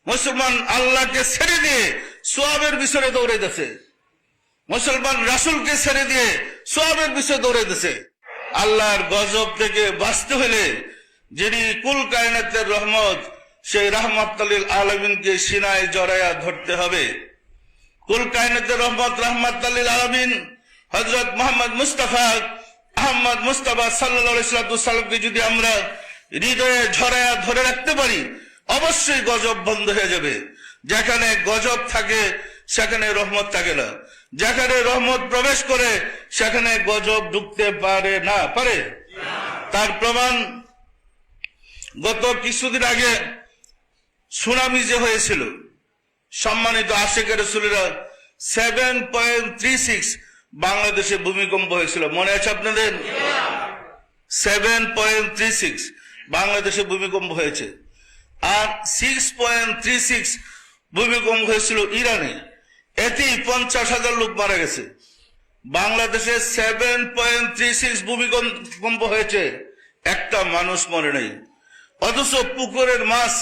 মুসলমান আল্লাহকে ছেড়ে দিয়ে সোয়াবের পিছনে দৌড়াইতেছে, মুসলমান রাসূলকে ছেড়ে দিয়ে সোয়াবের পিছনে দৌড়াইতেছে। আল্লাহর গজব থেকে বাঁচতে হলে যিনি কুল কায়নাতের রহমত, সেই রাহমাতুল লিল আলামিনকে সিনায় জড়ায়া ধরতে হবে। কুল কায়নাতের রহমত রাহমাতুল লিল আলামিন হযরত মুহাম্মদ মুস্তাফা আহমদ মুস্তাফা সাল্লাল্লাহু আলাইহি ওয়াসাল্লামকে যদি আমরা হৃদয়ে ঝরায়া ধরে রাখতে পারি, অবশ্যই গজব বন্ধ হয়ে যাবে। যেখানে গজব থাকে সেখানে রহমত থাকে না, যেখানে রহমত প্রবেশ করে সেখানে গজব ঢুকতে পারে না। পারে? তার প্রমাণ গত কিছুদিন আগে সুনামি যে হয়েছিল, সম্মানিত আশিকে রাসূলেরা 7.36 বাংলাদেশে ভূমিকম্প হয়েছিল, মনে আছে আপনাদের? 7.36 বাংলাদেশে ভূমিকম্প হয়েছে। আর 6.36 ভূমিকম্প হয়েছিল ইরানে, এতেই 50,000 লোক মারা গেছে। বাংলাদেশে 7.36 ভূমিকম্প হয়েছে, একটা মানুষ মরে নাই। অথচ পুকুরের মাছ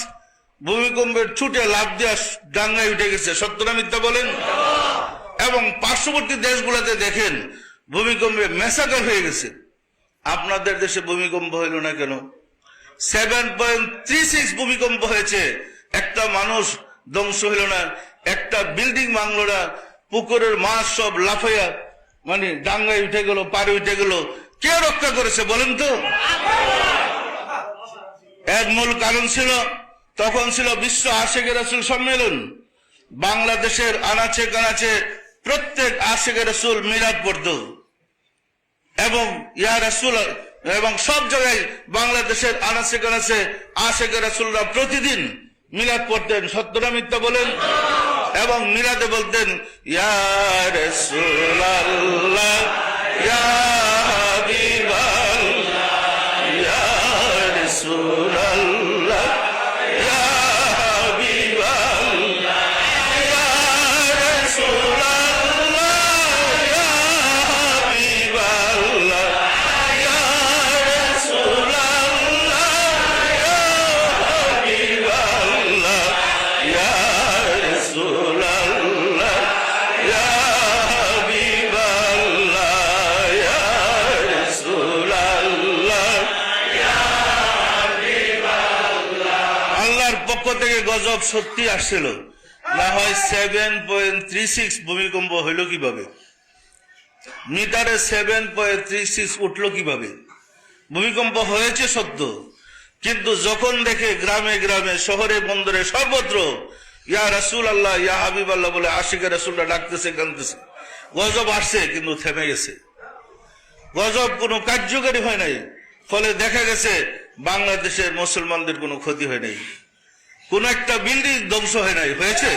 ভূমিকম্পের ছুটে লাফ দিয়ে ডাঙ্গায় উঠে গেছে। সত্য না মিথ্যা বলেন? এবং পার্শ্ববর্তী দেশগুলোতে দেখেন ভূমিকম্পে মেসাকার হয়ে গেছে। আপনাদের দেশে ভূমিকম্প হইল না কেন? 7.36 ভূমিকম্প হয়েছে, একটা মানুষ ধ্বংস হইল না, একটা বিল্ডিং ভাঙলো না, পুকুরের মাছ সব লাফাইয়া মানে ডাঙ্গায় উঠে গেল, পারে উঠে গেল। কে রক্ষা করেছে বলেন তো? এর মূল কারণ ছিল, তখন ছিল বিশ্ব আশিকে রাসূল সম্মেলন। বাংলাদেশের আনাচে কানাচে প্রত্যেক আশিকে রাসূল মিলাদ পড়ত এবং ইয়া রাসূল, এবং সব জায়গায় বাংলাদেশের আনাচে কানাচে আশিকে রাসূলরা প্রতিদিন মিলাদ পড়তেন। সত্য না মিথ্যা বলেন? এবং মিলাদে বলতেন ইয়া রাসূলুল্লাহ, ইয়া হাবিবাল্লাহ, ইয়া রাসূলুল্লাহ, ইয়া হাবিবাল্লাহ, ইয়া রাসূলুল্লাহ, ইয়া হাবিবাল্লাহ, ইয়া রাসূলুল্লাহ, ইয়া হাবিবাল্লাহ, ইয়া রাসূলুল্লাহ, ইয়া হাবিবাল্লাহ, ইয়া রাসূলুল্লাহ। আল্লাহর পক্ষ থেকে গজব সত্যি আসছিল, না হয় 7.36 ভূমিকম্প হইল কিভাবে? মিটারে 7.36 উঠলো কিভাবে? ভূমিকম্প হয়েছে সত্য, কিন্তু যখন দেখে গ্রামে গ্রামে শহরে বন্দরে সর্বত্র ইয়া রাসূলুল্লাহ, ইয়া হাবিবাল্লাহ বলে আশিকে রাসূলরা ডাকতেছে, কাঁদতেছে, গজব আসছে কিন্তু থেমে গেছে। গজব কোনো কার্যকারী হয় নাই, ফলে দেখা গেছে বাংলাদেশের মুসলমানদের কোনো ক্ষতি হয় নাই, কোন একটা বিল্ডিং ধ্বংস হয় নাই। হয়েছে?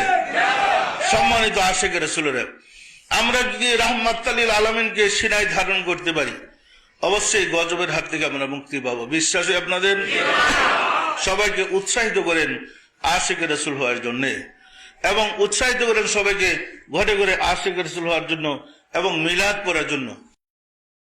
সম্মানিত আশিকে রাসূলেরা, আমরা যদি রাহমাতুল লিল আলামিনকে সিনায় ধারণ করতে পারি, অবশ্যই গজবের হাত থেকে আমরা মুক্তি পাবো। বিশ্বাসী আপনাদের? সবাইকে উৎসাহিত করেন আশিকে রাসূল হওয়ার জন্য, এবং উৎসাহিত করেন সবাইকে ঘরে ঘরে আশিকে রাসূল হওয়ার জন্য এবং মিলাদ পড়ার জন্য।